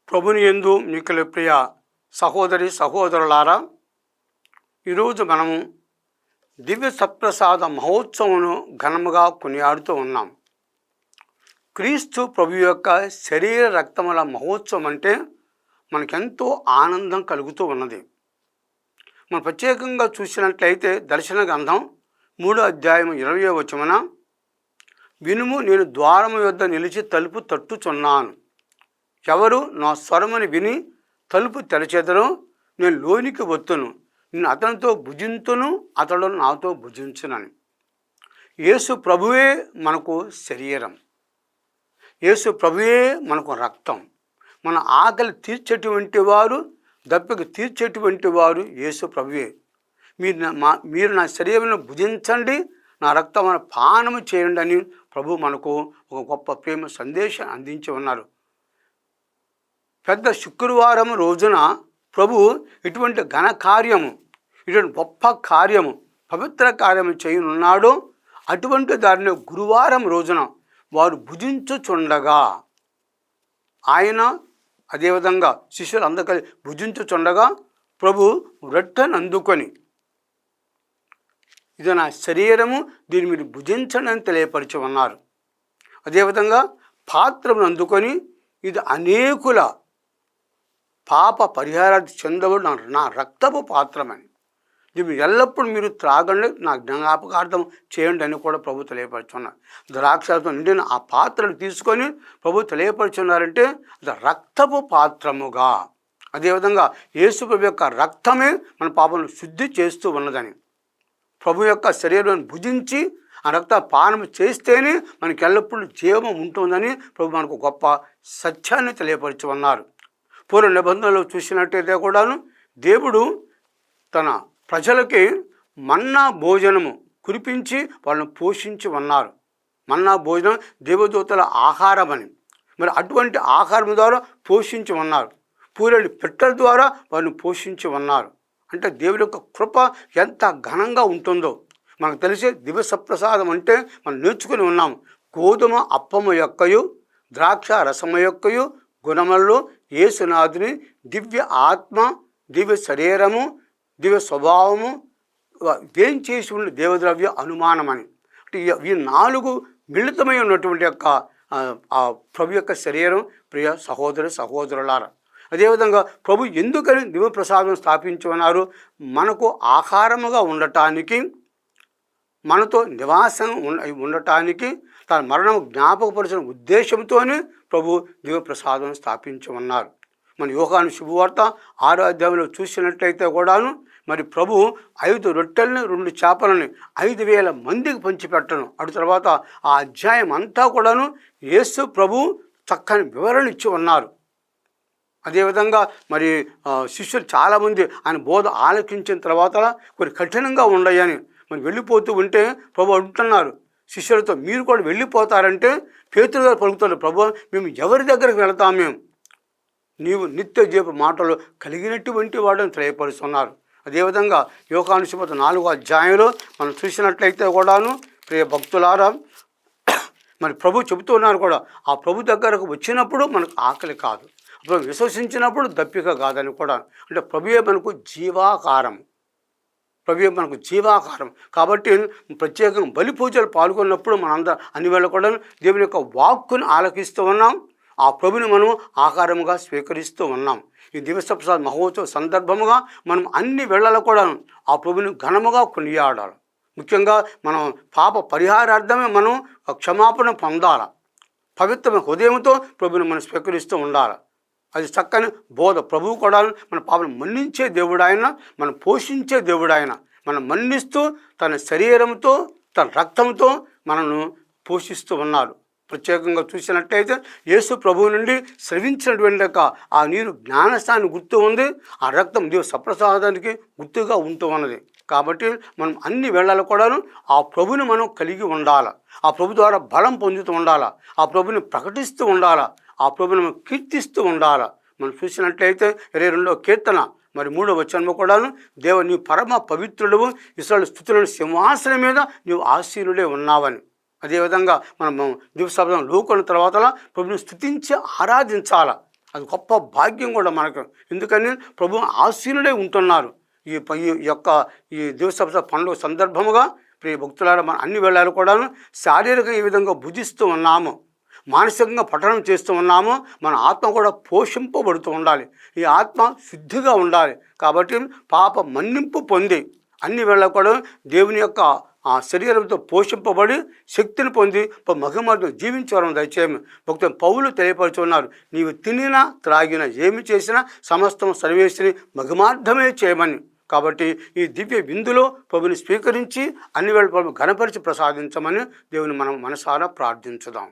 ప్రభుని యందు మిక్కిలి ప్రియ సహోదరి సహోదరులారా, ఈరోజు మనము దివ్య సత్ప్రసాద మహోత్సవమును ఘనముగా కొనియాడుతూ ఉన్నాం. క్రీస్తు ప్రభు యొక్క శరీర రక్తముల మహోత్సవం అంటే మనకెంతో ఆనందం కలుగుతూ ఉన్నది. మనం ప్రత్యేకంగా చూసినట్లయితే దర్శన గ్రంథం 3వ అధ్యాయం 20వ వచనమున, వినుము, నేను ద్వారము యొద్ద నిలిచి తలుపు తట్టుచున్నాను. ఎవరు నా స్వరముని విని తలుపు తెరచెదరో నేను లోనికి వత్తును, నేను అతనితో భుజింతును, అతడు నాతో భుజించునని. యేసు ప్రభువే మనకు శరీరం, యేసు ప్రభువే మనకు రక్తం. మన ఆకలి తీర్చేటువంటి వారు, దప్పిక తీర్చేటువంటి వారు యేసు ప్రభువే. మీరు నా శరీరం భుజించండి, నా రక్తమును పానము చేయండి అని ప్రభు మనకు ఒక గొప్ప ప్రేమ సందేశం అందించి ఉన్నారు. పెద్ద శుక్రవారం రోజున ప్రభు ఇటువంటి ఘన కార్యము, ఇటువంటి గొప్ప కార్యము, పవిత్ర కార్యము చేయనున్నాడు. అటువంటి దారిని గురువారం రోజున వారు భుజించుచుండగా, ఆయన అదేవిధంగా శిష్యులు అందరూ కలిసి భుజించుచుండగా ప్రభు రొట్టెను అందుకొని, ఇది నా శరీరము, దీన్ని మీరు భుజించండి అని తెలియపరిచి ఉన్నారు. అదేవిధంగా పాత్రను అందుకొని, ఇది అనేకుల పాప పరిహారాన్ని చెందబడి నా రక్తపు పాత్రమని, దీన్ని ఎల్లప్పుడూ మీరు త్రాగండి, నా జ్ఞాపకార్థం చేయండి అని కూడా ప్రభు తెలియపరుచున్నారు. ద్రాక్షతో నిండిన ఆ పాత్రను తీసుకొని ప్రభు తెలియపరుచున్నారంటే అది రక్తపు పాత్రముగా. అదేవిధంగా యేసు ప్రభు యొక్క రక్తమే మన పాపను శుద్ధి చేస్తూ ఉన్నదని, ప్రభు యొక్క శరీరాన్ని భుజించి ఆ రక్త పానము చేస్తేనే మనకి ఎల్లప్పుడూ జీవం ఉంటుందని ప్రభు మనకు గొప్ప సత్యాన్ని తెలియపరిచి ఉన్నారు. పూర్వ నిబంధనలో చూసినట్టయితే కూడాను దేవుడు తన ప్రజలకి మన్నా భోజనము కురిపించి వాళ్ళని పోషించి ఉన్నారు. మన్నా భోజనం దేవదూతల ఆహారం అని, మరి అటువంటి ఆహారం ద్వారా పోషించి ఉన్నారు. పూరేడు పెట్టెల ద్వారా వాళ్ళని పోషించి ఉన్నారు. అంటే దేవుడి యొక్క కృప ఎంత ఘనంగా ఉంటుందో మనకు తెలిసే. దివ్య సప్రసాదం అంటే మనం నేర్చుకుని ఉన్నాము. గోధుమ అప్పము యొక్కయు ద్రాక్ష రసము యొక్కయు గుణములలో యేసునాథుని దివ్య ఆత్మ, దివ్య శరీరము, దివ్య స్వభావము వేంచేసి ఉన్న దేవద్రవ్య అనుమానమని, అంటే ఈ 4 మిళితమై ఉన్నటువంటి యొక్క ప్రభు యొక్క శరీరం. ప్రియ సహోదరి సహోదరులారా, అదేవిధంగా ప్రభు ఎందుకని దివ్య ప్రసాదం స్థాపించి ఉన్నారు? మనకు ఆహారముగా ఉండటానికి, మనతో నివాసం ఉండటానికి, తన మరణం జ్ఞాపకపరిచిన ఉద్దేశంతోనే ప్రభు దివ్య ప్రసాదం స్థాపించి ఉన్నారు. మన యోహాను శుభవార్త 6వ అధ్యాయంలో చూసినట్లయితే కూడాను, మరి ప్రభు 5 రొట్టెల్ని 2 చేపలని 5,000 మందికి పంచిపెట్టను. అటు తర్వాత ఆ అధ్యాయం అంతా కూడాను యేసు ప్రభు చక్కని వివరణ ఇచ్చి ఉన్నారు. అదేవిధంగా మరి శిష్యులు చాలామంది ఆయన బోధ ఆలకించిన తర్వాత కొన్ని కఠినంగా ఉన్నాయని మరి వెళ్ళిపోతూ ఉంటే ప్రభు అంటున్నారు శిష్యులతో, మీరు కూడా వెళ్ళిపోతారంటే పేతురు గారు పలుకుతారు, ప్రభు మేము ఎవరి దగ్గరికి వెళతాం, మేము నీవు నిత్య జీవ మాటలు కలిగినటువంటి వాడని తెలియపరుస్తున్నారు. అదేవిధంగా యోహాను సువార్త 4వ అధ్యాయంలో మనం చూసినట్లయితే కూడాను, ప్రియ భక్తులారా, మరి ప్రభు చెబుతున్నారు కూడా, ఆ ప్రభు దగ్గరకు వచ్చినప్పుడు మనకు ఆకలి కాదు, ప్రభు విశ్వసించినప్పుడు దప్పిక కాదని కూడా. అంటే ప్రభువే మనకు జీవాకారం, ప్రభువే మనకు జీవాకారం. కాబట్టి ప్రత్యేకంగా బలి పూజలు పాల్గొన్నప్పుడు మనందరం అన్ని వేళ కూడా దేవుని యొక్క వాక్కును ఆలకిస్తూ ఉన్నాం. ఆ ప్రభుని మనం ఆహారముగా స్వీకరిస్తూ ఉన్నాం. ఈ దివ్య సప్రసాద మహోత్సవ సందర్భముగా మనం అన్ని వేళల్లో కూడా ఆ ప్రభుని ఘనముగా కొనియాడాలి. ముఖ్యంగా మనం పాప పరిహారార్థమే మనం క్షమాపణ పొందాలి. పవిత్రమైన హృదయంతో ప్రభుని మనం స్వీకరిస్తూ ఉండాలి. అది చక్కని బోధ. ప్రభువు కూడా మన పాపను మన్నించే దేవుడు ఆయన, మనం పోషించే దేవుడు ఆయన. మనం మన్నిస్తూ తన శరీరంతో, తన రక్తంతో మనను పోషిస్తూ ఉన్నారు. ప్రత్యేకంగా చూసినట్టయితే యేసు ప్రభువు నుండి స్రవించినటువంటి ఆ నీరు జ్ఞానస్థాన్ని గుర్తు ఉంది, ఆ రక్తం దివ్య సప్రసాదానికి గుర్తుగా ఉంటూ ఉన్నది. కాబట్టి మనం అన్ని వేళల్లో కూడాను ఆ ప్రభుని మనం కలిగి ఉండాలి. ఆ ప్రభు ద్వారా బలం పొందుతూ ఉండాలి. ఆ ప్రభుని ప్రకటిస్తూ ఉండాలి. ఆ ప్రభుని మనం కీర్తిస్తూ ఉండాలి. మనం చూసినట్లయితే 22వ కీర్తన మరి 3వ వచనంలో కూడాను, దేవ నీవు పరమ పవిత్రుడవు, ఇశ్రాయేలు స్తుతులను సింహాసనం మీద నీవు ఆసీనుడే ఉన్నావని. అదేవిధంగా మనం దివ్య సప్రసాదం లోకొన్న తర్వాత ప్రభుని స్తుతించి ఆరాధించాలి. అది గొప్ప భాగ్యం కూడా మనకు. ఎందుకని ప్రభు ఆశీనులై ఉంటున్నారు. ఈ దివస పండుగ సందర్భముగా ప్రియ భక్తులారా, మన అన్ని వేళలు కూడాను శారీరకంగా ఈ విధంగా భుజిస్తూ ఉన్నాము, మానసికంగా పఠనం చేస్తూ ఉన్నాము, మన ఆత్మ కూడా పోషింపబడుతూ ఉండాలి. ఈ ఆత్మ శుద్ధిగా ఉండాలి. కాబట్టి పాప మన్నింపు పొంది అన్ని వేళ కూడా దేవుని యొక్క ఆ శరీరంతో పోషింపబడి శక్తిని పొంది మహిమతో జీవించవరం దయచేయము. భక్తులు పౌలు తెలియపరుచున్నారు, నీవు తినినా త్రాగినా ఏమి చేసినా సమస్తం సర్వేశ్వరి మహిమార్థమే చేయమని. కాబట్టి ఈ దివ్య విందులో ప్రభుని స్వీకరించి అన్ని వేళ ప్రభు ఘనపరిచి ప్రసాదించమని దేవుని మనం మనసారా ప్రార్థించుదాం.